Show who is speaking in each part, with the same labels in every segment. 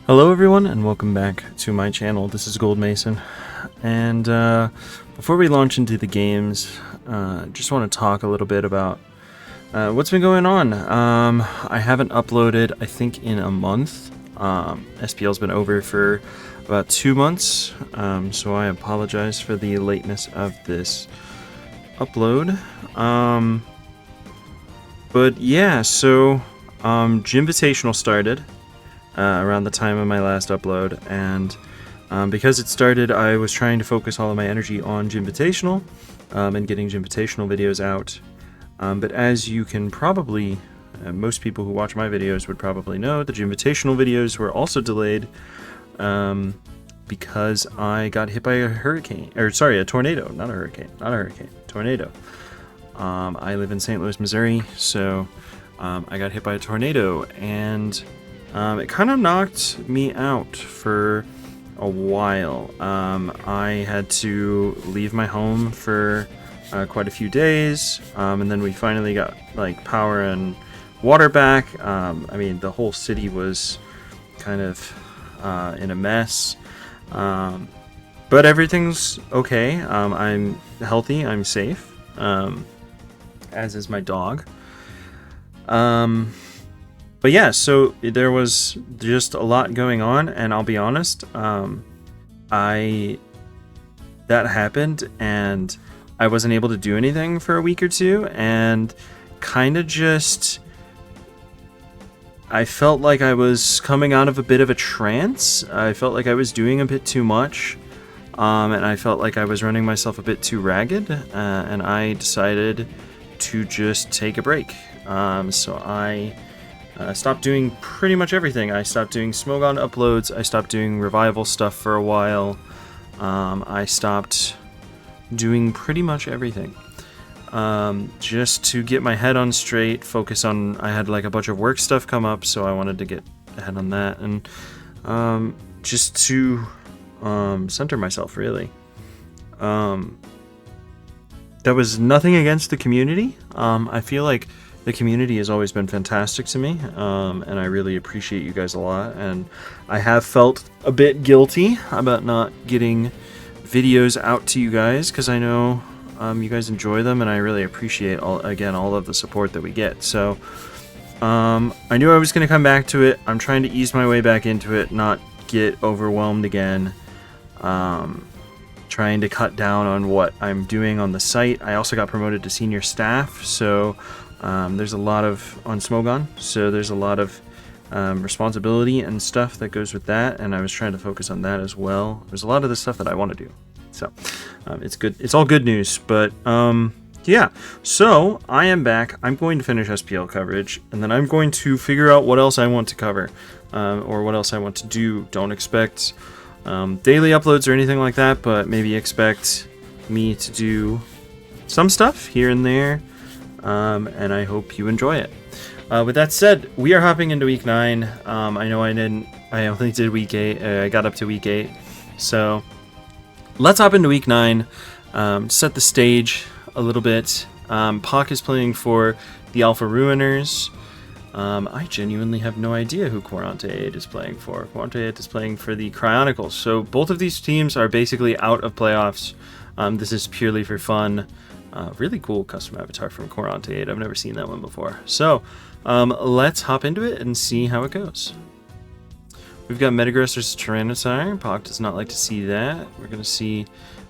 Speaker 1: Hello everyone and welcome back to my channel. This is Gold Mason, and before we launch into the games, just want to talk a little bit about what's been going on. I haven't uploaded, I think, in a month. SPL's been over for about 2 months, so I apologize for the lateness of this upload. But yeah, so Gymvitational started around the time of my last upload, and because it started, I was trying to focus all of my energy on Gymvitational and getting Gymvitational videos out. But as you can probably, most people who watch my videos would probably know, the Gymvitational videos were also delayed because I got hit by a hurricane, or sorry, a tornado, not a hurricane, tornado. I live in St. Louis, Missouri, so I got hit by a tornado, and it kind of knocked me out for a while. I had to leave my home for quite a few days, and then we finally got like power and water back. I mean, the whole city was kind of in a mess, but everything's okay. I'm healthy, I'm safe, as is my dog. But yeah, so there was just a lot going on, and I'll be honest, that happened, and I wasn't able to do anything for a week or two, and kind of just, I felt like I was coming out of a bit of a trance. I felt like I was doing a bit too much, and I felt like I was running myself a bit too ragged, and I decided to just take a break. So I stopped doing pretty much everything. I stopped doing Smogon uploads, I stopped doing revival stuff for a while, I stopped doing pretty much everything. Just to get my head on straight, focus on, I had like a bunch of work stuff come up, so I wanted to get ahead on that, and just to center myself, really. That was nothing against the community. I feel like the community has always been fantastic to me, and I really appreciate you guys a lot, and I have felt a bit guilty about not getting videos out to you guys, because I know you guys enjoy them, and I really appreciate all of the support that we get. So I knew I was going to come back to it. I'm trying to ease my way back into it, not get overwhelmed again. Trying to cut down on what I'm doing on the site. I also got promoted to senior staff, so there's a lot of, on Smogon, so there's a lot of responsibility and stuff that goes with that, and I was trying to focus on that as well. There's a lot of the stuff that I want to do, so it's good. It's all good news, but yeah, so I am back. I'm going to finish SPL coverage, and then I'm going to figure out what else I want to cover, or what else I want to do. Don't expect daily uploads or anything like that, but maybe expect me to do some stuff here and there, and I hope you enjoy it. With that said, we are hopping into week 9. I know I only did week 8. I got up to week 8, so let's hop into week 9. Set the stage a little bit. Pock is playing for the Alpha Ruiners. I genuinely have no idea who Quarante 8 is playing for. Quarante 8 is playing for the Cryonicles. So both of these teams are basically out of playoffs. This is purely for fun. Really cool custom avatar from Quarante 8. I've never seen that one before. So let's hop into it and see how it goes. We've got Metagross versus Tyranitar. Pock does not like to see that. We're going to see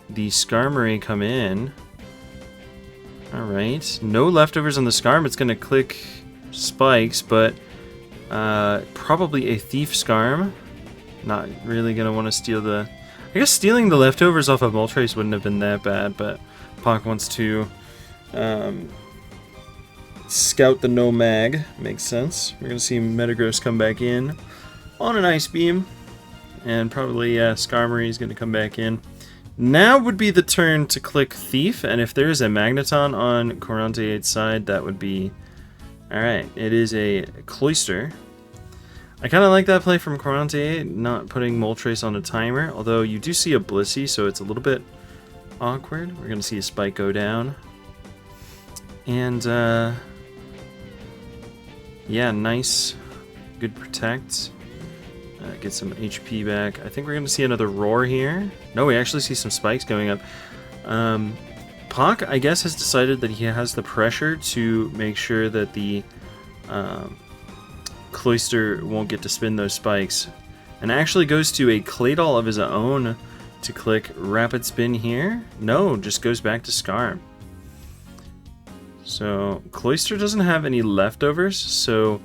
Speaker 1: the Skarmory come in. Alright. No leftovers on the Skarm. It's going to click spikes, but probably a Thief Skarm. Not really gonna want to steal the, I guess stealing the leftovers off of Moltres wouldn't have been that bad, but Pock wants to scout the no mag. Makes sense. We're gonna see Metagross come back in on an Ice Beam, and probably Skarmory is gonna come back in. Now would be the turn to click Thief, and if there's a Magneton on Quarante 8's side, that would be alright. It is a Cloyster. I kind of like that play from Quarante 8, not putting Moltres on a timer, although you do see a Blissey, so it's a little bit awkward. We're going to see a Spike go down. And, yeah, nice. Good protect. Get some HP back. I think we're going to see another roar here. No, we actually see some spikes going up. Pock, I guess, has decided that he has the pressure to make sure that the Cloister won't get to spin those spikes. And actually goes to a Claydol of his own to click Rapid Spin here. No, just goes back to Scarm. So Cloister doesn't have any leftovers, so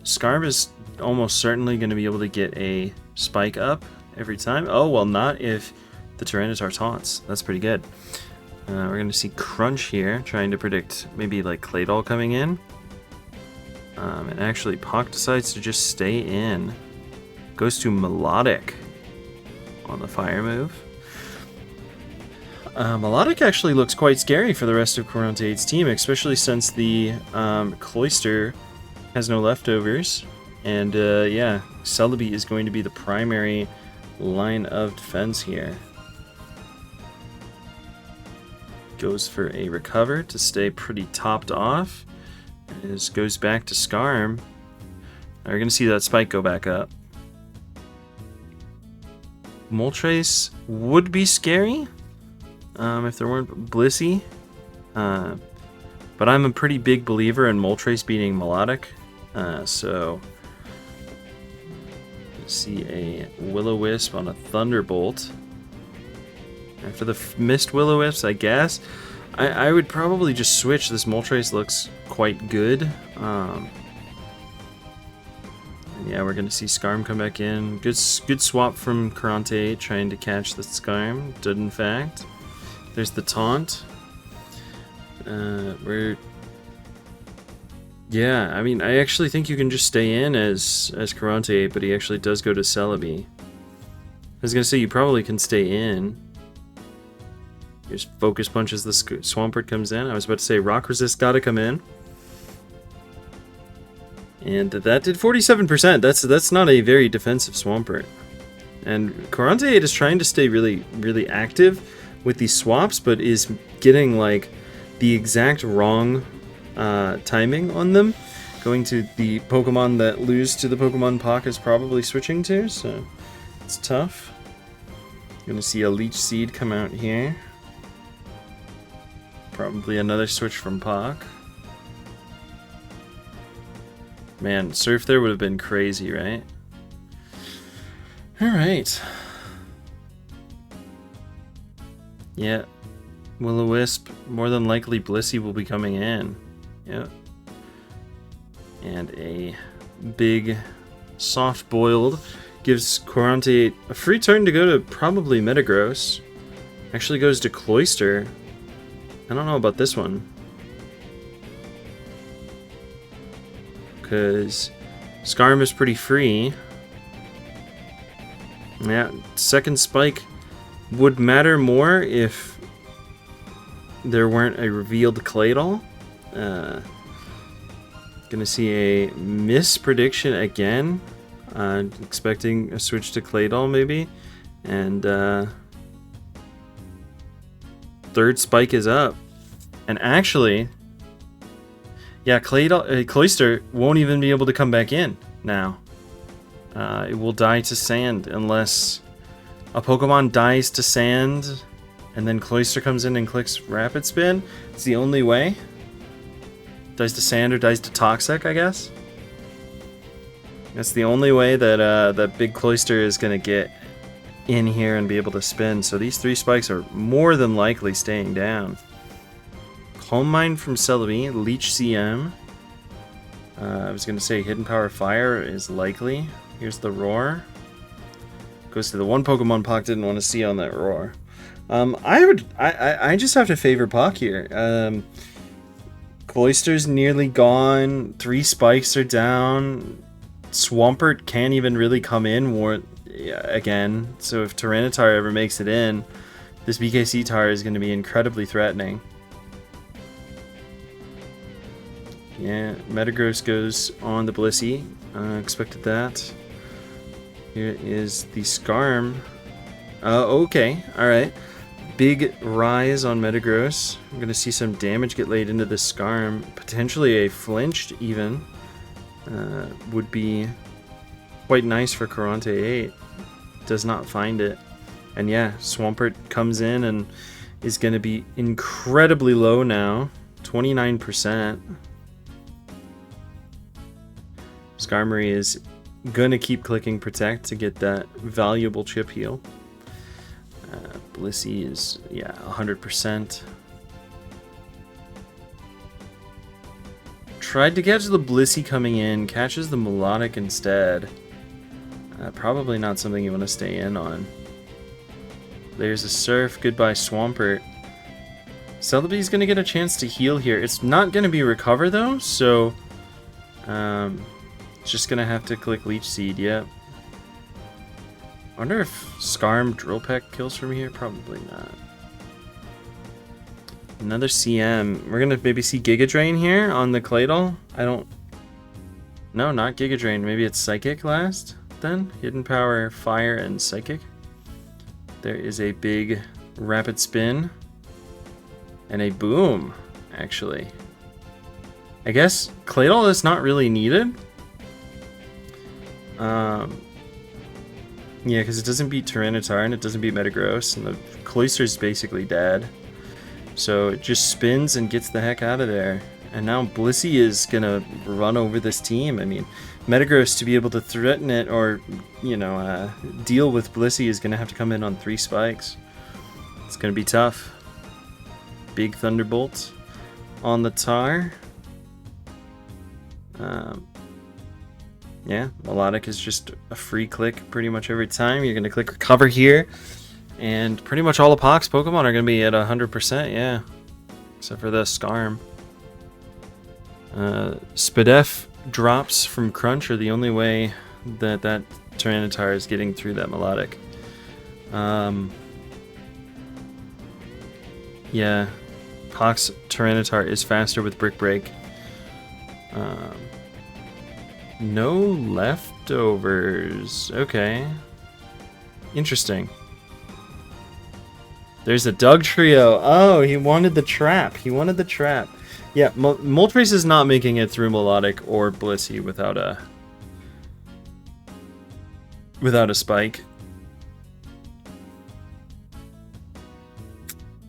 Speaker 1: Scarm is almost certainly going to be able to get a spike up every time. Oh, well, not if the Tyranitar taunts. That's pretty good. We're going to see Crunch here, trying to predict maybe like Claydol coming in. And actually, Pock decides to just stay in. Goes to Melodic on the fire move. Melodic actually looks quite scary for the rest of Corante8's team, especially since the Cloister has no leftovers. And yeah, Celebi is going to be the primary line of defense here. Goes for a recover to stay pretty topped off. As goes back to Scarm. We're going to see that spike go back up. Moltres would be scary if there weren't Blissey. But I'm a pretty big believer in Moltres beating Melodic. So see a Will-O-Wisp on a Thunderbolt. After the missed Will-O-Wisps, I guess I would probably just switch. This Moltres looks quite good. Yeah, we're gonna see Scarm come back in. Good swap from Corante8 trying to catch the Scarm. Did in fact. There's the taunt. Yeah, I mean, I actually think you can just stay in as Corante8, but he actually does go to Celebi. I was gonna say you probably can stay in. Here's Focus Punch as the Swampert comes in. I was about to say Rock Resist gotta come in. And that did 47%. That's not a very defensive Swampert. And Corante8 is trying to stay really active with these swaps, but is getting like the exact wrong timing on them. Going to the Pokemon that lose to the Pokemon Pock is probably switching to, so it's tough. Gonna see a Leech Seed come out here. Probably another switch from Pock. Man, Surf there would have been crazy, right? Alright. Yeah. Will-O-Wisp, more than likely Blissey will be coming in. Yep. And a big soft-boiled gives Corante8 a free turn to go to probably Metagross. Actually goes to Cloister. I don't know about this one. Because Scarm is pretty free. Yeah, second spike would matter more if there weren't a revealed Claydol. Gonna see a miss prediction again. Expecting a switch to Claydol maybe. And third spike is up. And actually, yeah, Cloister won't even be able to come back in now. It will die to sand unless a Pokemon dies to sand and then Cloister comes in and clicks Rapid Spin. It's the only way. Dies to sand or dies to Toxic, I guess. That's the only way that that big Cloister is going to get in here and be able to spin. So these three spikes are more than likely staying down. Calm Mind from Celebi, Leech CM. I was going to say Hidden Power Fire is likely. Here's the Roar. Goes to the one Pokemon Pock didn't want to see on that Roar. I just have to favor Pock here. Cloister's nearly gone. 3 spikes are down. Swampert can't even really come in again. So if Tyranitar ever makes it in, this BKC Tar is going to be incredibly threatening. Yeah, Metagross goes on the Blissey. Expected that. Here is the Scarm. Okay, alright. Big rise on Metagross. I'm going to see some damage get laid into this Scarm. Potentially a flinched even. Would be quite nice for Karante 8. Does not find it. And yeah, Swampert comes in and is going to be incredibly low now. 29%. Skarmory is going to keep clicking Protect to get that valuable chip heal. Blissey is, yeah, 100%. Tried to catch the Blissey coming in, catches the Melodic instead. Probably not something you want to stay in on. There's a Surf, goodbye Swampert. Celebi's going to get a chance to heal here. It's not going to be Recover though, so it's just going to have to click Leech Seed, yeah. I wonder if Skarm Drill Peck kills from here? Probably not. Another CM. We're going to maybe see Giga Drain here on the Claydol. I don't... No, not Giga Drain. Maybe it's Psychic last then? Hidden Power, Fire, and Psychic. There is a big Rapid Spin. And a Boom, actually. I guess Claydol is not really needed. Yeah, because it doesn't beat Tyranitar and it doesn't beat Metagross, and the Cloyster's basically dead. So it just spins and gets the heck out of there. And now Blissey is going to run over this team. I mean, Metagross, to be able to threaten it or, you know, deal with Blissey is going to have to come in on 3 spikes. It's going to be tough. Big Thunderbolt on the Tar. Yeah, Melodic is just a free click pretty much every time. You're going to click Recover here. And pretty much all the Pox Pokemon are going to be at 100%, yeah. Except for the Skarm. Spadef drops from Crunch are the only way that that Tyranitar is getting through that Melodic. Yeah, Pox Tyranitar is faster with Brick Break. No leftovers. Okay. Interesting. There's a Doug Trio. Oh, he wanted the trap. He wanted the trap. Yeah, Moltres is not making it through Melodic or Blissey without a spike.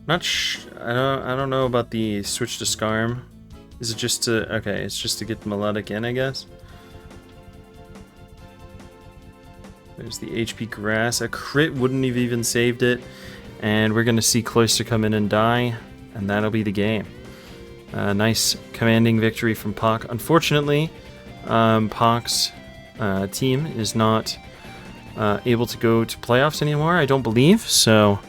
Speaker 1: I don't know about the switch to Skarm. Is it just to... Okay, it's just to get the Melodic in, I guess. There's the HP Grass. A crit wouldn't have even saved it. And we're going to see Cloyster come in and die. And that'll be the game. Nice commanding victory from Pock. Unfortunately, Pock's team is not able to go to playoffs anymore, I don't believe. So,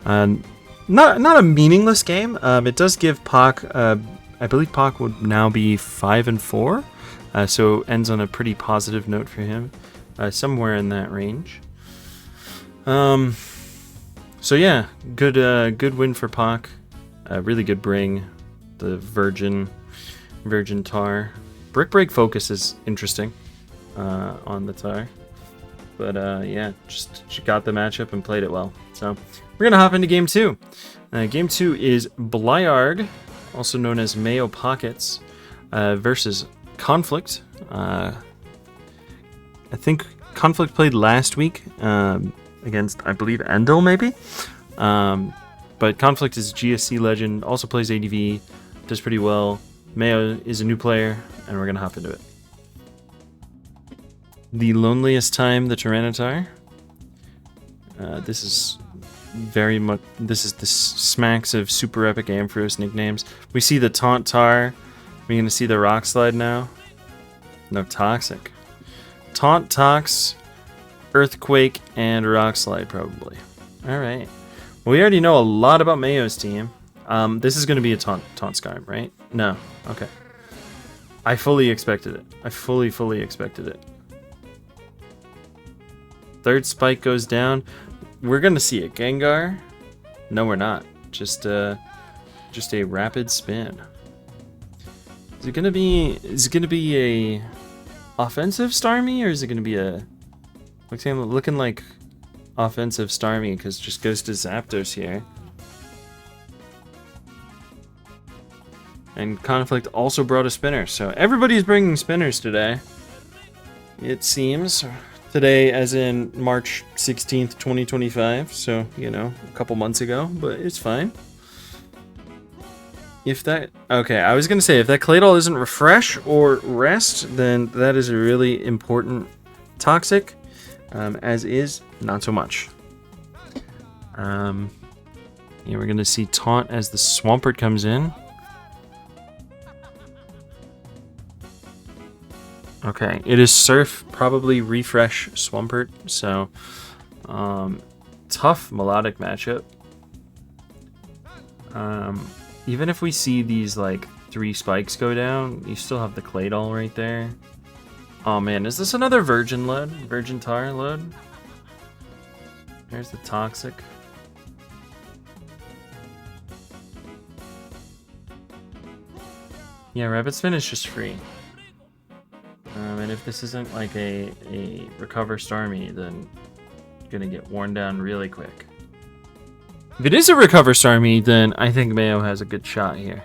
Speaker 1: not a meaningless game. It does give Pock... I believe Pock would now be 5-4. So ends on a pretty positive note for him. Somewhere in that range. So yeah, good win for Pock. Really good bring. The Virgin Tar. Brick Break focus is interesting on the Tar. But yeah, just got the matchup and played it well. So we're going to hop into Game 2. Game 2 is Blyard, also known as Mayo Pockets, versus Conflict. I think Conflict played last week against, I believe, Endill, maybe? But Conflict is GSC legend, also plays ADV, does pretty well. Mayo is a new player, and we're going to hop into it. The Loneliest Time, the Tyranitar. This is very much... This smacks of super epic Ampharos nicknames. We see the Taunt Tar. We're going to see the Rock Slide now. No, Toxic. Taunt, Tox, Earthquake, and Rock Slide, probably. Alright. Well, we already know a lot about Mayo's team. This is going to be a Taunt Skarm, right? No. Okay. I fully expected it. I fully expected it. Third spike goes down. We're going to see a Gengar. No, we're not. Just a rapid spin. Is it going to be a offensive Starmie, or is it going to be a... looking like offensive Starmie, because it just goes to Zapdos here. And Conflict also brought a spinner, so everybody's bringing spinners today, it seems. Today, as in March 16th, 2025. So, you know, a couple months ago, but it's fine. If that... Okay, I was going to say, if that clay doll isn't refresh or rest, then that is a really important toxic. As is, not so much. Yeah, we're going to see taunt as the Swampert comes in. Okay, it is Surf, probably refresh Swampert, so tough melodic matchup. Even if we see these like 3 spikes go down, you still have the clay doll right there. Oh man, is this another Virgin load? Virgin Tar load? There's the toxic. Yeah, Rabbit Spin is just free. And if this isn't like a Recover Starmie, then it's gonna get worn down really quick. If it is a Recover Starmie, then I think Mayo has a good shot here.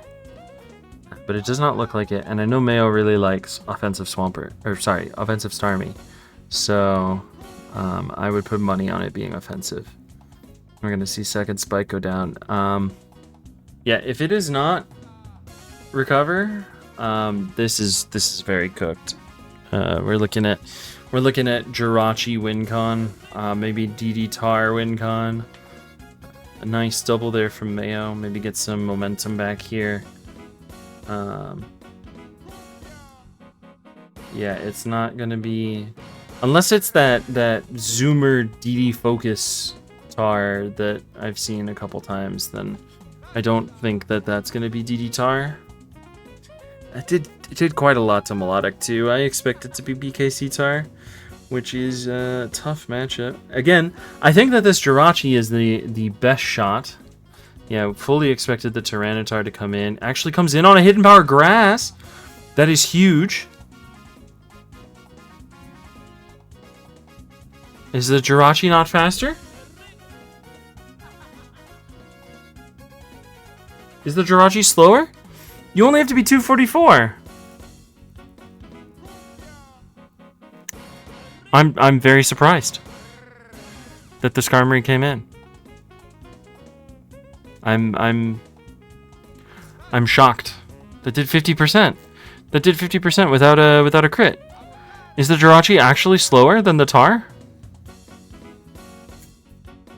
Speaker 1: But it does not look like it, and I know Mayo really likes offensive Swampert, or sorry, offensive Starmie. So I would put money on it being offensive. We're gonna see second spike go down. Yeah, if it is not Recover, this is very cooked. We're looking at Jirachi win con, maybe DD Tar win con. A nice double there from Mayo. Maybe get some momentum back here. Yeah, it's not gonna be, unless it's that Zoomer DD Focus Tar that I've seen a couple times. Then I don't think that that's gonna be DD Tar. It did quite a lot to Melodic too. I expect it to be BKC Tar, which is a tough matchup. Again, I think that this Jirachi is the best shot. Yeah, fully expected the Tyranitar to come in. Actually comes in on a Hidden Power Grass. That is huge. Is the Jirachi not faster? Is the Jirachi slower? You only have to be 244. I'm very surprised that the Skarmory came in. I'm shocked. That did 50%. That did 50% without a crit. Is the Jirachi actually slower than the Tar?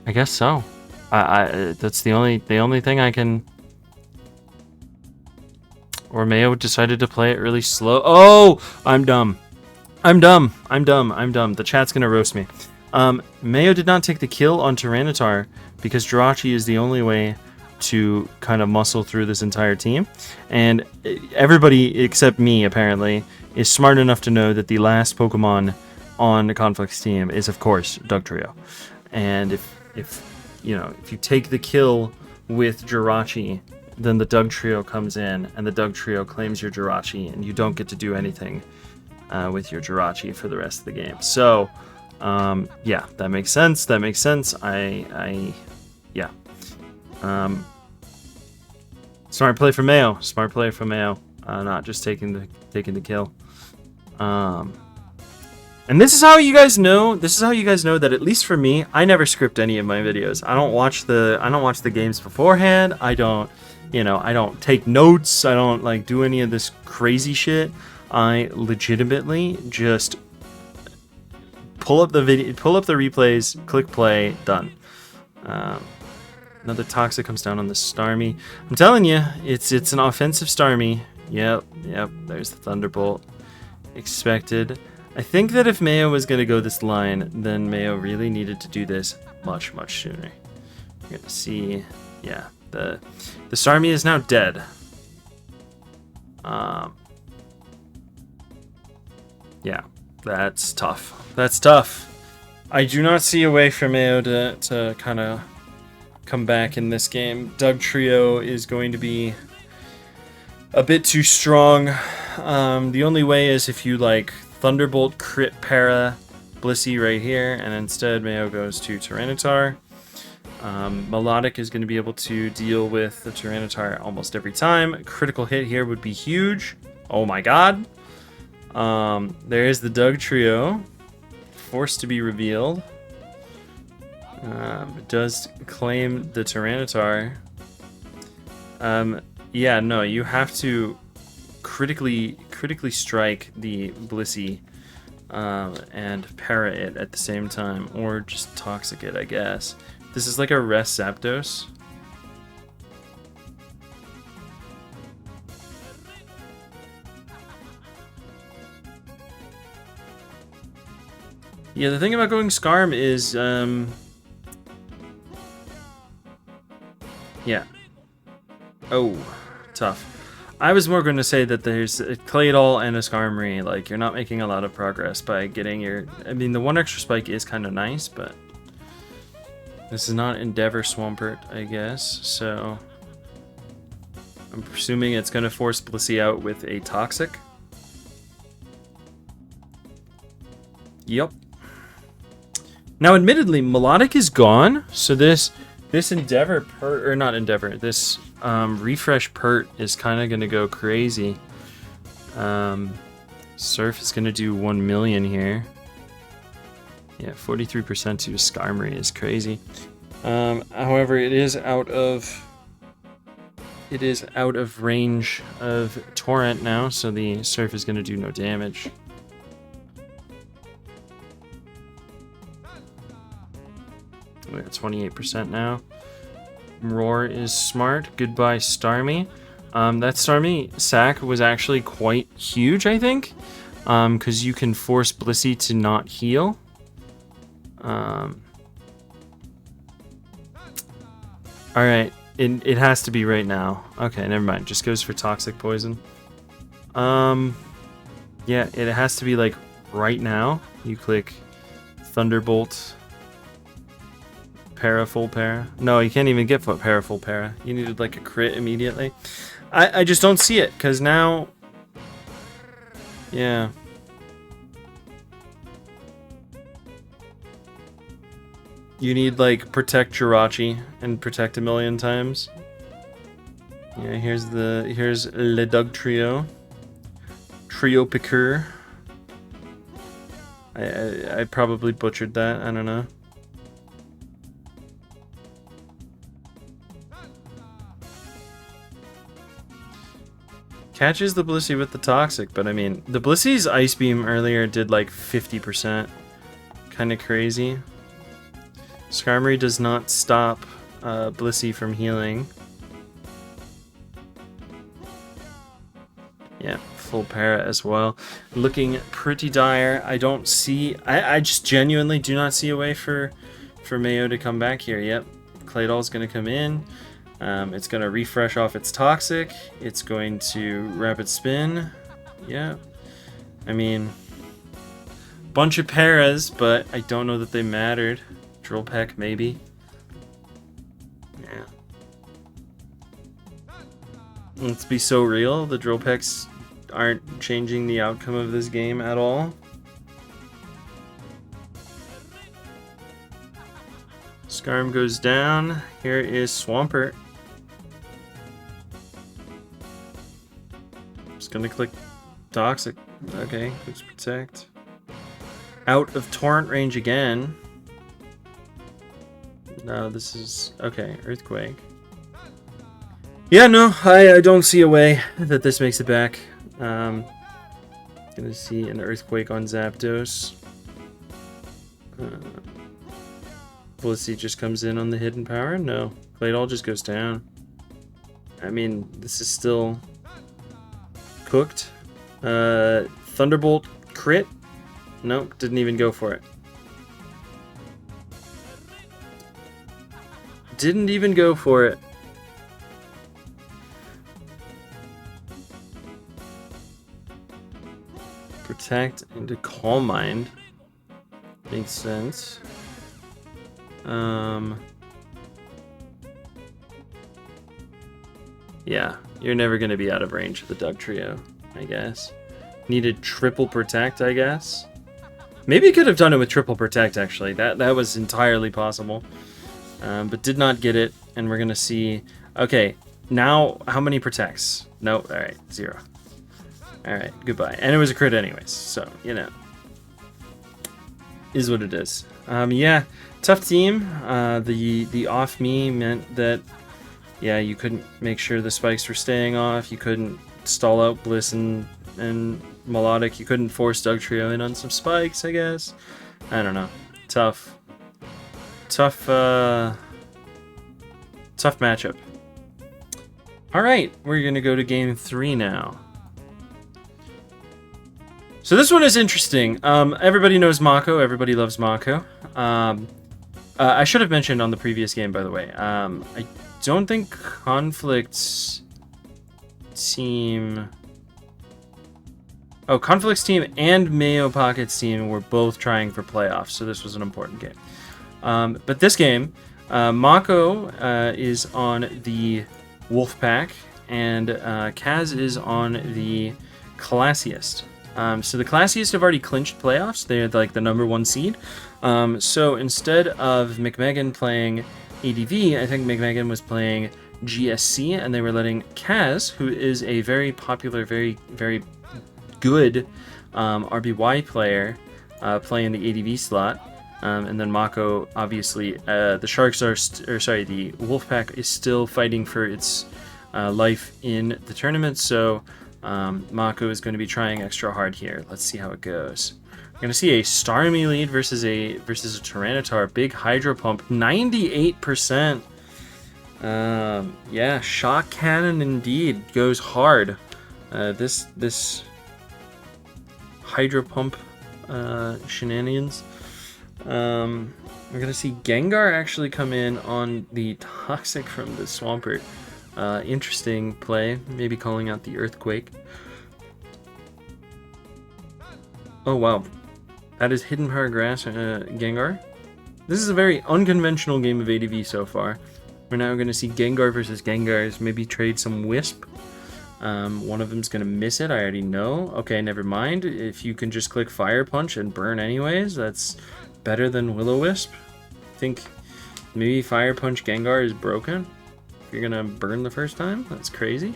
Speaker 1: I guess so. That's the only thing I can. Or Mayo decided to play it really slow. Oh, I'm dumb. The chat's gonna roast me. Mayo did not take the kill on Tyranitar because Jirachi is the only way to kind of muscle through this entire team. And everybody except me, apparently, is smart enough to know that the last Pokemon on the Conflict's team is, of course, Dugtrio. And if you take the kill with Jirachi, then the Dugtrio comes in, and the Dugtrio claims your Jirachi, and you don't get to do anything with your Jirachi for the rest of the game. So, yeah, that makes sense. Yeah. Smart play from Mayo. Not just taking the kill. And this is how you guys know. That at least for me, I never script any of my videos. I don't watch the games beforehand. I don't take notes. I don't do any of this crazy shit. I legitimately just pull up the replays, click play, done. Another Toxic comes down on the Starmie. I'm telling you, it's an offensive Starmie. Yep, there's the Thunderbolt. Expected. I think that if Mayo was going to go this line, then Mayo really needed to do this much sooner. You're going to see, yeah, the Starmie is now dead. Yeah, that's tough. I do not see a way for Mayo to kind of come back in this game. Dugtrio is going to be a bit too strong. The only way is if you Thunderbolt crit para Blissey right here, and instead Mayo goes to Tyranitar. Melodic is going to be able to deal with the Tyranitar almost every time. A critical hit here would be huge. Oh my god. There is the Dugtrio. forced to be revealed. It does claim the Tyranitar. Yeah, no, you have to critically strike the Blissey and para it at the same time, or just toxic it, I guess. This is like a rest Zapdos. Yeah, the thing about going Scarm is, yeah. Oh, tough. I was more going to say that there's a Claydol and a Skarmory. Like, you're not making a lot of progress by getting your... I mean, the one extra spike is kind of nice, but... This is not Endeavor Swampert, I guess, so... I'm presuming it's going to force Blissey out with a Toxic. Yep. Now, admittedly, Melodic is gone, so this Endeavor Pert, or not Endeavor, this Refresh Pert is kind of going to go crazy. Surf is going to do 1 million here. Yeah, 43% to Skarmory is crazy. However, it is out of range of Torrent now, so the Surf is going to do no damage. We're at 28% now. Roar is smart. Goodbye, Starmie. That Starmie sack was actually quite huge, I think, because you can force Blissey to not heal. Alright, it has to be right now. Okay, never mind. Just goes for Toxic Poison. Yeah, it has to be like right now. You click Thunderbolt. Para, full para. No, you can't even get para, full para. You needed like a crit immediately. I just don't see it, because now... Yeah. You need like protect Jirachi and protect a million times. Yeah, here's Le Doug Trio. Trio Piqueur. I probably butchered that, I don't know. Catches the Blissey with the Toxic, but I mean, the Blissey's Ice Beam earlier did like 50%. Kind of crazy. Skarmory does not stop Blissey from healing. Yeah, full para as well. Looking pretty dire. I don't see... I just genuinely do not see a way for Mayo to come back here. Yep, Claydol's going to come in. It's going to refresh off its Toxic. It's going to Rapid Spin. Yeah. I mean, bunch of paras, but I don't know that they mattered. Drill Peck, maybe. Yeah. Let's be so real. The Drill Pecks aren't changing the outcome of this game at all. Skarm goes down. Here is Swampert. Just gonna click Toxic. Okay, clicks Protect. Out of Torrent range again. No, this is... Okay, Earthquake. Yeah, no, I don't see a way that this makes it back. Gonna see an Earthquake on Zapdos. Blissey just comes in on the hidden power? No. Claydol just goes down. I mean, this is still cooked. Thunderbolt crit? Nope, didn't even go for it. Didn't even go for it. Protect into Calm Mind. Makes sense. Yeah, you're never going to be out of range of the Doug Trio, I guess. Needed triple Protect, I guess. Maybe you could have done it with triple Protect, actually. That was entirely possible. But did not get it, and we're going to see... Okay, now, how many Protects? Nope, alright, 0. Alright, goodbye. And it was a crit anyways, so, you know. is what it is. Yeah, tough team. The off me meant that, yeah, you couldn't make sure the spikes were staying off. You couldn't stall out Bliss and Melodic. You couldn't force Doug Trio in on some spikes, I guess. I don't know. Tough matchup. All right, we're gonna go to game 3 now. So this one is interesting. Everybody knows Mako. Everybody loves Mako. I should have mentioned on the previous game, by the way. I don't think Conflict's team... Oh, Conflict's team and mayopockets team were both trying for playoffs, so this was an important game. But this game, Mako is on the Wolfpack, and Kaz is on the Classiest. So the Classiest have already clinched playoffs. They're like the #1 seed. So instead of McMegan playing ADV, I think McMegan was playing GSC, and they were letting Kaz, who is a very popular, very, very good RBY player, play in the ADV slot. And then Mako, obviously, the Sharks are, the Wolfpack is still fighting for its life in the tournament, so Mako is going to be trying extra hard here. Let's see how it goes. We're going to see a Starmie lead versus a Tyranitar. Big Hydro Pump, 98%. Yeah, Shock Cannon indeed goes hard. This Hydro Pump shenanigans. We're gonna see Gengar actually come in on the Toxic from the Swampert. Interesting play, maybe calling out the Earthquake. Oh wow, that is Hidden Power Grass Gengar. This is a very unconventional game of ADV so far. We're now gonna see Gengar versus Gengars, maybe trade some Wisp. One of them's gonna miss it, I already know. Okay, never mind. If you can just click Fire Punch and burn anyways, that's better than Will-O-Wisp. I think maybe Fire Punch Gengar is broken. If you're gonna burn the first time, that's crazy.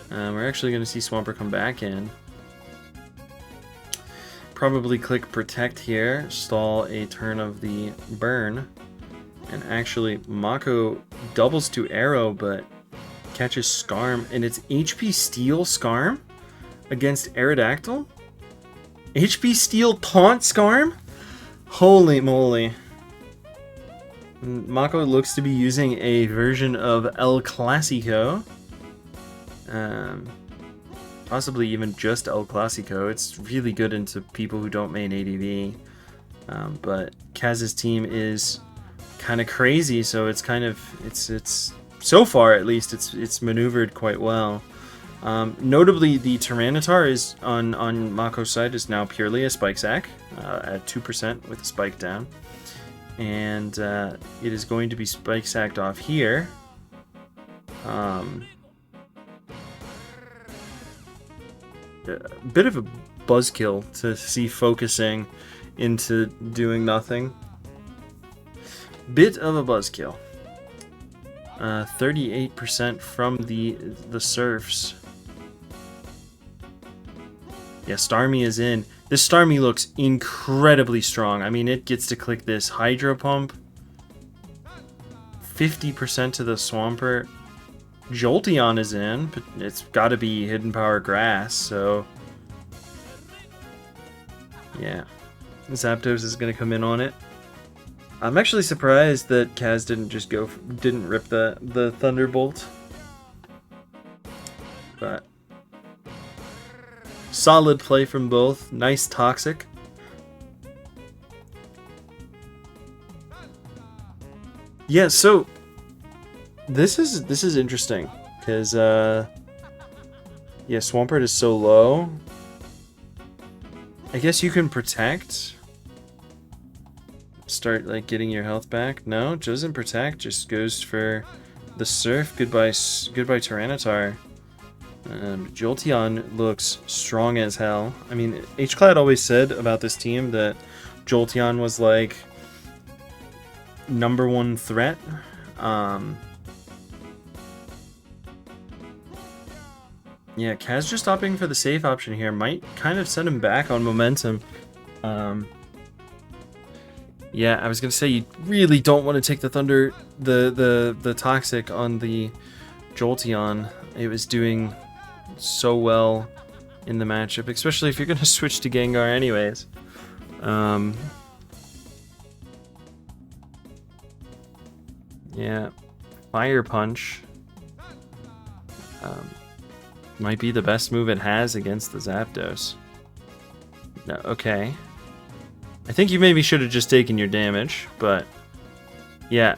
Speaker 1: We're actually gonna see Swampert come back in. Probably click Protect here, stall a turn of the burn. And actually, Mako doubles to Arrow, but catches Scarm, and it's HP Steel Scarm against Aerodactyl? HP Steel Taunt Scarm? Holy moly. Mako looks to be using a version of El Clasico. Possibly even just El Clasico. It's really good into people who don't main ADV. But Kaz's team is kind of crazy, so it's kind of... It's so far, at least, it's maneuvered quite well. Notably, the Tyranitar is on Mako's side is now purely a Spike Sack at 2% with a Spike down. And it is going to be Spike Sacked off here. A bit of a buzzkill to see focusing into doing nothing. Bit of a buzzkill. 38% from the Surfs. Yeah, Starmie is in. This Starmie looks incredibly strong. I mean, it gets to click this Hydro Pump. 50% to the Swampert. Jolteon is in, but it's got to be Hidden Power Grass, so... Yeah. Zapdos is going to come in on it. I'm actually surprised that Kaz didn't rip the Thunderbolt. But solid play from both. Nice Toxic. Yeah, so this is interesting because yeah, Swampert is so low. I guess you can protect. Start like getting your health back. No, doesn't protect. Just goes for the Surf. Goodbye Tyranitar. Jolteon looks strong as hell. I mean, H-Cloud always said about this team that Jolteon was like #1 threat. Yeah, Kaz just opting for the safe option here might kind of set him back on momentum. Yeah, I was gonna say you really don't want to take the Thunder, the Toxic on the Jolteon. It was doing so well in the matchup, especially if you're gonna switch to Gengar anyways. Yeah, Fire Punch might be the best move it has against the Zapdos. No, okay. I think you maybe should have just taken your damage, but yeah,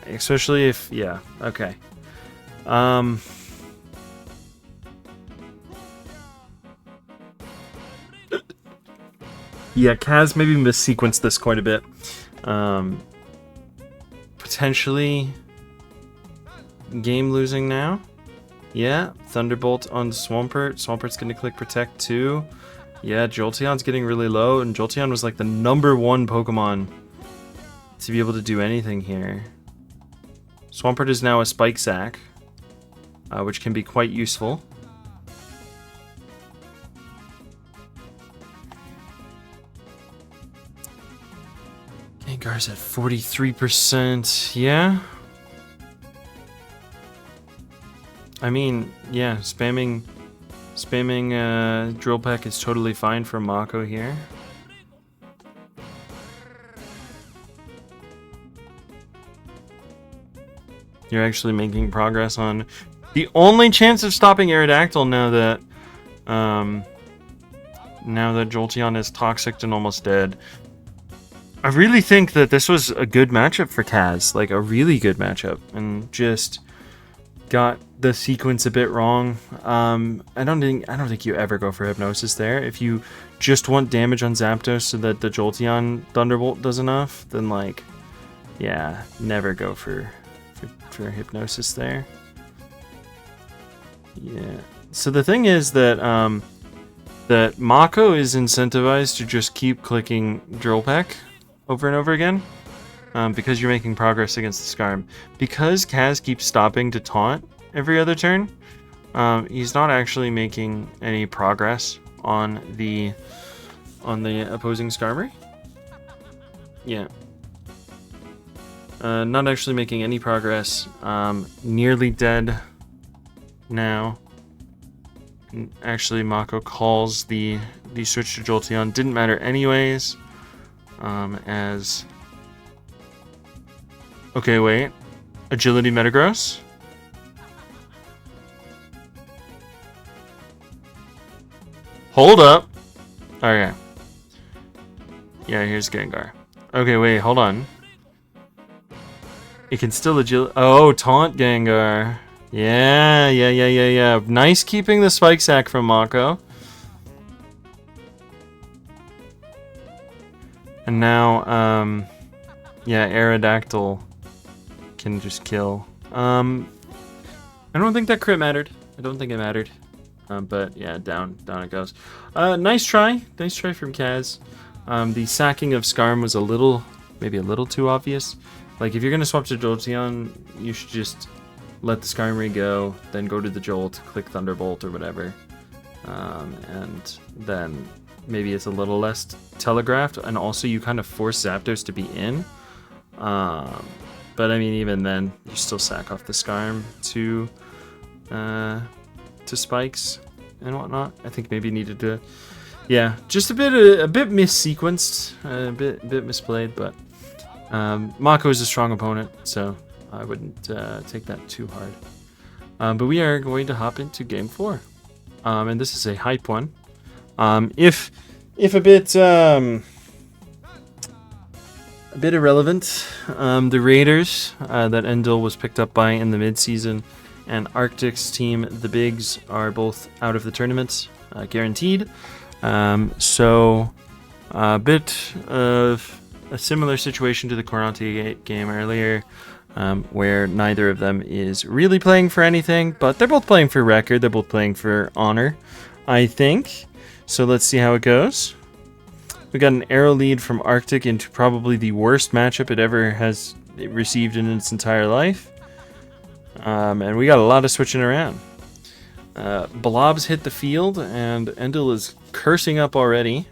Speaker 1: especially if, yeah, okay. Yeah, Kaz maybe missequenced this quite a bit. Potentially game losing now. Yeah, Thunderbolt on Swampert. Swampert's gonna click Protect too. Yeah, Jolteon's getting really low, and Jolteon was like the #1 Pokemon to be able to do anything here. Swampert is now a Spike Sack, which can be quite useful. Gengar's at 43%, yeah? I mean, yeah, spamming Drill Peck is totally fine for Mako here. You're actually making progress on the only chance of stopping Aerodactyl now that Jolteon is toxic and almost dead. I really think that this was a good matchup for Kaz, like a really good matchup, and just got the sequence a bit wrong. I don't think you ever go for Hypnosis there. If you just want damage on Zapdos so that the Jolteon Thunderbolt does enough, then like, yeah, never go for Hypnosis there. Yeah. So the thing is that that Mako is incentivized to just keep clicking Drill Peck over and over again, because you're making progress against the Skarm. Because Kaz keeps stopping to taunt every other turn, he's not actually making any progress on the opposing Skarmory. Yeah. Not actually making any progress. Nearly dead now. And actually, Mako calls the switch to Jolteon. Didn't matter anyways. As... Okay, wait. Agility Metagross? Hold up! Okay. Yeah, here's Gengar. Okay, wait, hold on. It can still agility... Oh, Taunt Gengar. Yeah. Nice keeping the Spike Sack from Mako. And now, yeah, Aerodactyl can just kill. I don't think that crit mattered. I don't think it mattered. But yeah, down it goes. Nice try from Kaz. The sacking of Skarm was maybe a little too obvious. Like, if you're gonna swap to Jolteon, you should just let the Skarmory go, then go to the Jolt, click Thunderbolt or whatever. And then maybe it's a little less telegraphed, and also you kind of force Zapdos to be in. But I mean, even then, you still sack off the Skarm to Spikes and whatnot. I think maybe needed to, yeah, just a bit missequenced, a bit misplayed, but Mako is a strong opponent, so I wouldn't take that too hard. But we are going to hop into Game 4, and this is a hype one. If a bit irrelevant, the Raiders that Endill was picked up by in the midseason, and Arctic's team, the Bigs, are both out of the tournament, guaranteed. So a bit of a similar situation to the Corante game earlier, where neither of them is really playing for anything, but they're both playing for record. They're both playing for honor, I think. So let's see how it goes. We got an arrow lead from Arctic into probably the worst matchup it ever has received in its entire life. And we got a lot of switching around. Blobs hit the field, and Endill is cursing up already.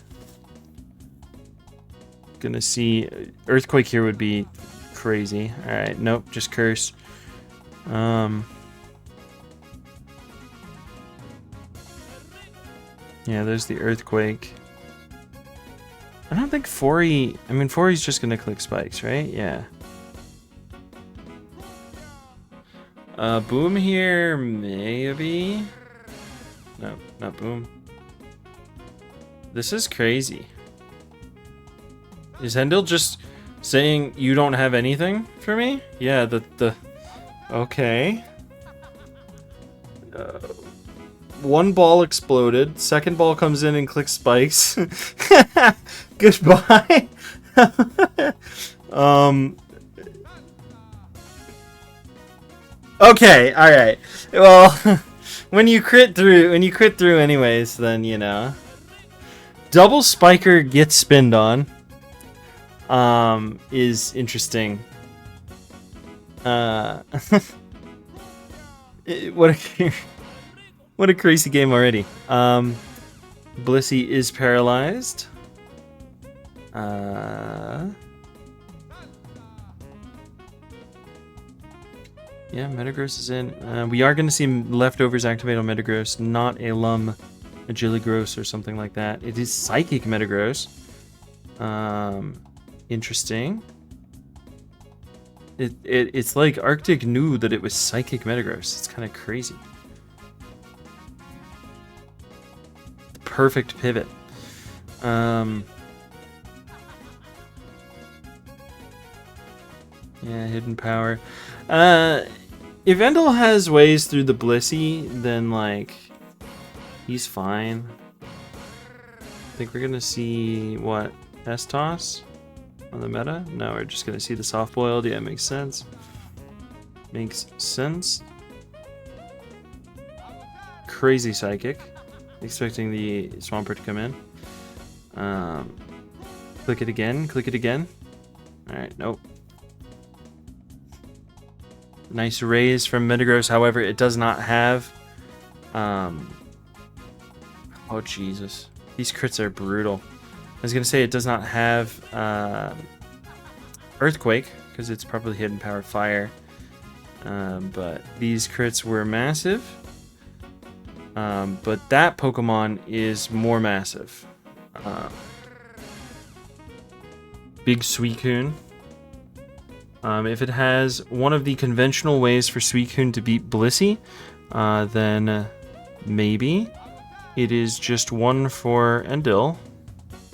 Speaker 1: gonna see Earthquake here would be crazy. All right, nope, just Curse. Yeah, there's the Earthquake. I don't think 4E... I mean, 4E's just gonna click Spikes, right? Yeah. Boom here, maybe? No, not Boom. This is crazy. Is Endill just saying you don't have anything for me? Yeah, okay. One ball exploded. Second ball comes in and clicks Spikes. Goodbye. Okay, all right. Well, when you crit through anyways, then you know. Double Spiker gets spinned on. Is interesting. What a crazy game already. Blissey is paralyzed. Yeah, Metagross is in. We are going to see leftovers activate on Metagross, not a Agiligross or something like that. It is Psychic Metagross. Interesting. It's like Arctic knew that it was Psychic Metagross. It's kind of crazy. The perfect pivot. Yeah, Hidden Power. If Endill has ways through the Blissey, then like he's fine. I think we're gonna see what? S-Toss on the meta? No, we're just gonna see the soft boiled. Yeah, makes sense. Makes sense. Crazy Psychic. Expecting the Swampert to come in. Click it again. Click it again. Alright, nope. Nice raise from Metagross. However, it does not have... Oh, Jesus. These crits are brutal. I was going to say it does not have Earthquake, because it's probably Hidden Power Fire. But these crits were massive. But that Pokemon is more massive. Big Suicune. If it has one of the conventional ways for Suicune to beat Blissey, then maybe it is just one for Endill.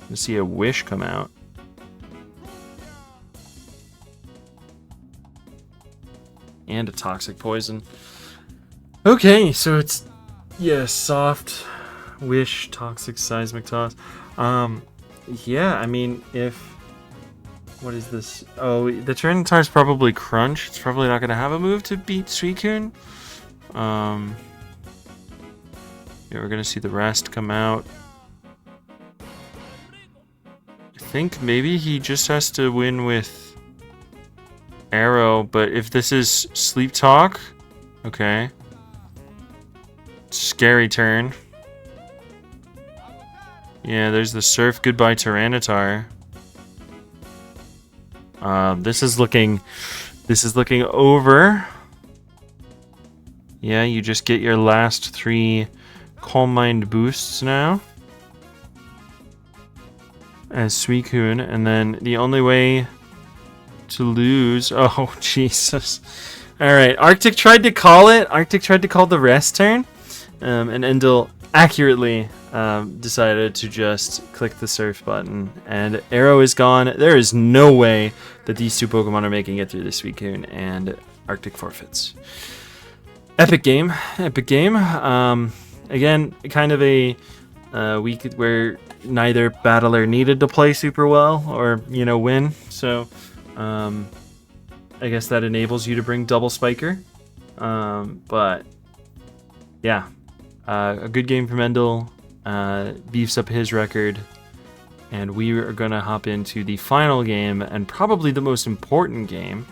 Speaker 1: To see a Wish come out. And a Toxic Poison. Okay, so it's... yeah, Soft, Wish, Toxic, Seismic Toss. Yeah, I mean, if... what is this? Oh, the Tyranitar is probably Crunch. It's probably not going to have a move to beat Suicune. Yeah, we're going to see the rest come out. I think maybe he just has to win with Arrow, but if this is Sleep Talk, okay. Scary turn. Yeah, there's the Surf. Goodbye, Tyranitar. This is looking over. Yeah, you just get your last 3 Calm Mind boosts now. As Suicune, and then the only way to lose... oh, Jesus. Alright, Arctic tried to call it. Arctic tried to call the rest turn. And Endill accurately decided to just click the Surf button. And Arrow is gone. There is no way that these two Pokemon are making it through this Suicune, and Arctic forfeits. Epic game. Epic game. Again, kind of a week where neither battler needed to play super well or, you know, win. So, I guess that enables you to bring Double Spiker. But, yeah. A good game from Endill. Beefs up his record. And we are going to hop into the final game, and probably the most important game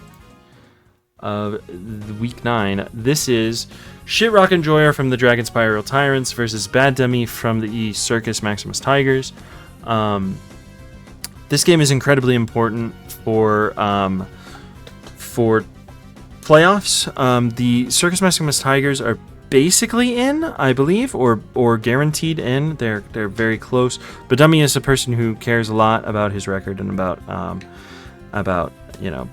Speaker 1: of the week 9. This is Shitrock and Joyer from the Dragon Spiral Tyrants versus Baddummy from the Circus Maximus Tigers. This game is incredibly important for playoffs. The Circus Maximus Tigers are basically in, I believe, or guaranteed in. They're very close. Baddummy is a person who cares a lot about his record and about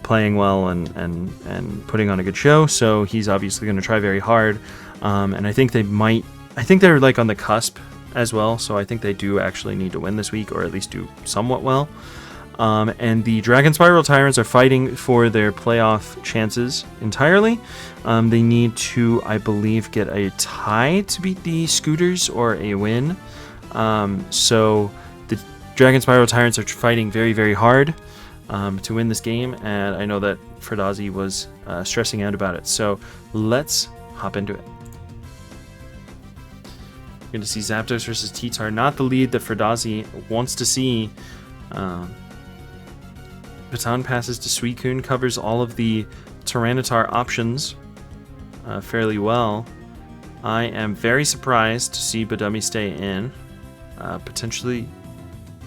Speaker 1: playing well and putting on a good show. So he's obviously going to try very hard. And I think they're like on the cusp as well. So I think they do actually need to win this week, or at least do somewhat well. And the Dragon Spiral Tyrants are fighting for their playoff chances entirely. They need to, I believe, get a tie to beat the Scooters or a win. So the Dragon Spiral Tyrants are fighting very, very hard to win this game. And I know that Fruhdazi was stressing out about it. So let's hop into it. We're going to see Zapdos versus T-Tar. Not the lead that Fruhdazi wants to see. Baton passes to Suicune, covers all of the Tyranitar options fairly well. I am very surprised to see Baddummy stay in. Potentially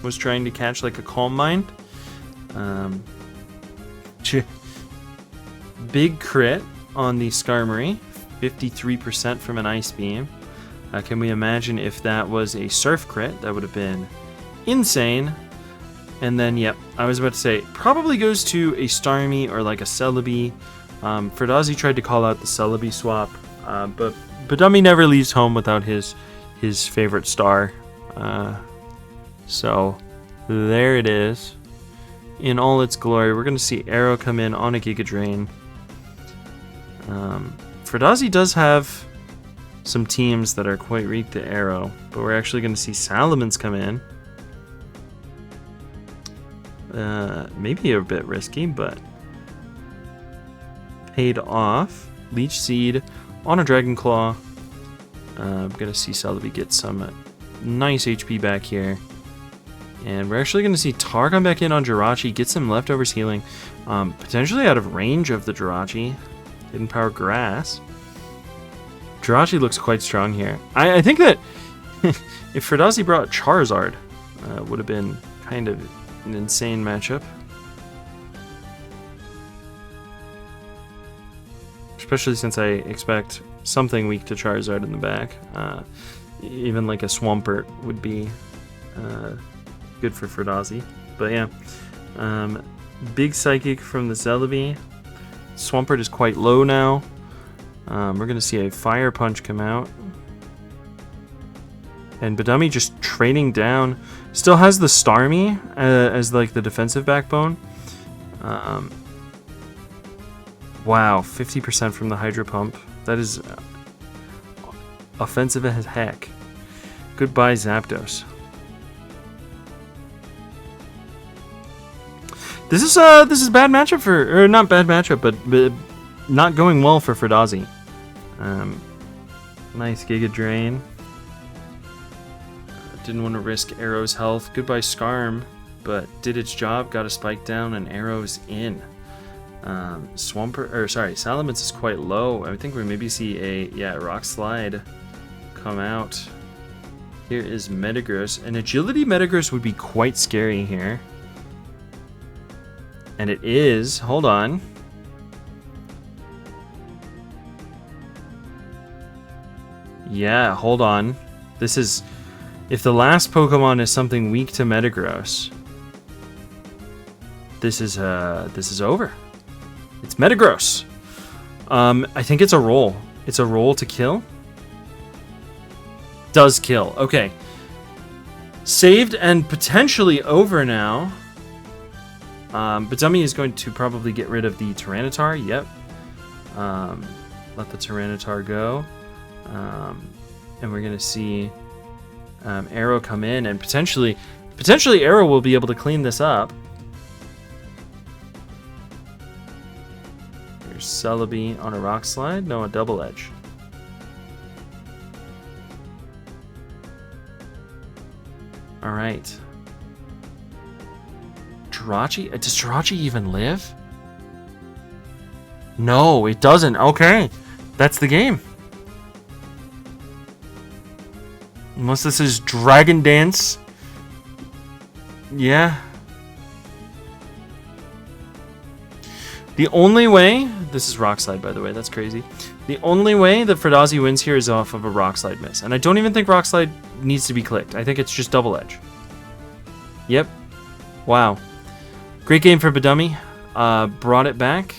Speaker 1: was trying to catch like a Calm Mind. Big crit on the Skarmory, 53% from an Ice Beam. Can we imagine if that was a Surf crit? That would have been insane. And then, yep, I was about to say, probably goes to a Starmie or like a Celebi. Fruhdazi tried to call out the Celebi swap, but Baddummy never leaves home without his favorite star. So there it is. In all its glory, we're going to see Arrow come in on a Giga Drain. Fruhdazi does have some teams that are quite weak to Arrow, but we're actually going to see Salamence come in. Maybe a bit risky, but paid off. Leech Seed on a Dragon Claw. I'm going to see Celebi get some nice HP back here. And we're actually going to see Tar come back in on Jirachi, get some leftovers healing. Potentially out of range of the Jirachi. Hidden Power Grass. Jirachi looks quite strong here. I think that if Fruhdazi brought Charizard, would have been kind of an insane matchup. Especially since I expect something weak to Charizard in the back. Even like a Swampert would be good for Fruhdazi. But yeah. Big Psychic from the Celebi. Swampert is quite low now. We're going to see a Fire Punch come out. And Baddummy just trading down. Still has the Starmie as like the defensive backbone. Wow, 50% from the Hydro Pump. That is offensive as heck. Goodbye, Zapdos. This is bad matchup for, or not bad matchup, but not going well for Fruhdazi. Nice Giga Drain. Didn't want to risk Arrow's health. Goodbye Skarm, but did its job. Got a spike down and Arrow's in. Salamence is quite low. I think we maybe see a Rock Slide come out. Here is Metagross. An Agility Metagross would be quite scary here. And it is. Hold on. Yeah, hold on. This is... If the last Pokemon is something weak to Metagross, this is over. It's Metagross. I think it's a roll. It's a roll to kill. Does kill. Okay. Saved and potentially over now. Baddummy is going to probably get rid of the Tyranitar. Yep. Let the Tyranitar go. And we're going to see Arrow come in, and potentially Arrow will be able to clean this up. Here's Celebi on a Rock Slide. No, a Double Edge. All right. Jirachi? Does Jirachi even live? No, it doesn't. Okay. That's the game. Unless this is Dragon Dance. Yeah. The only way, this is rock slide by the way, that's crazy. The only way that Fruhdazi wins here is off of a rock slide miss. And I don't even think rock slide needs to be clicked. I think it's just double edge. Yep. Wow. Great game for baddummy. Brought it back.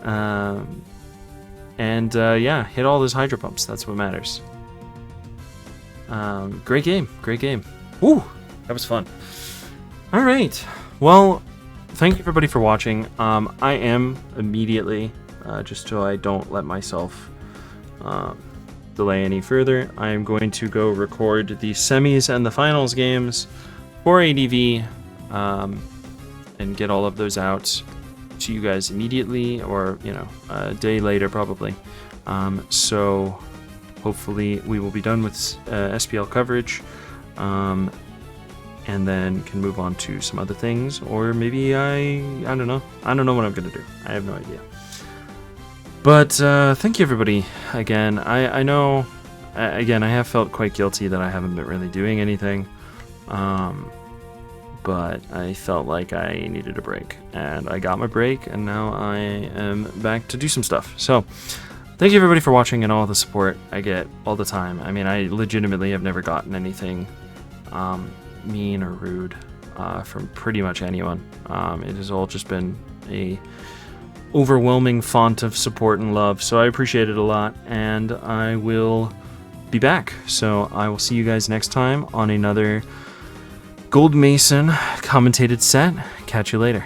Speaker 1: Yeah, hit all those hydro pumps. That's what matters. Great game. Great game. Woo! That was fun. All right. Well, thank you everybody for watching. I am immediately, just so I don't let myself delay any further, I am going to go record the semis and the finals games for ADV and get all of those out to you guys immediately, or a day later probably. So hopefully we will be done with SPL coverage, and then can move on to some other things, or maybe I don't know what I'm gonna do. I have no idea. But thank you everybody again. I know again I have felt quite guilty that I haven't been really doing anything, but I felt like I needed a break, and I got my break, and now I am back to do some stuff. So thank you everybody for watching and all the support I get all the time. I mean, I legitimately have never gotten anything mean or rude from pretty much anyone. It has all just been a overwhelming font of support and love, so I appreciate it a lot, and I will be back. So I will see you guys next time on another Gold Mason commentated set. Catch you later.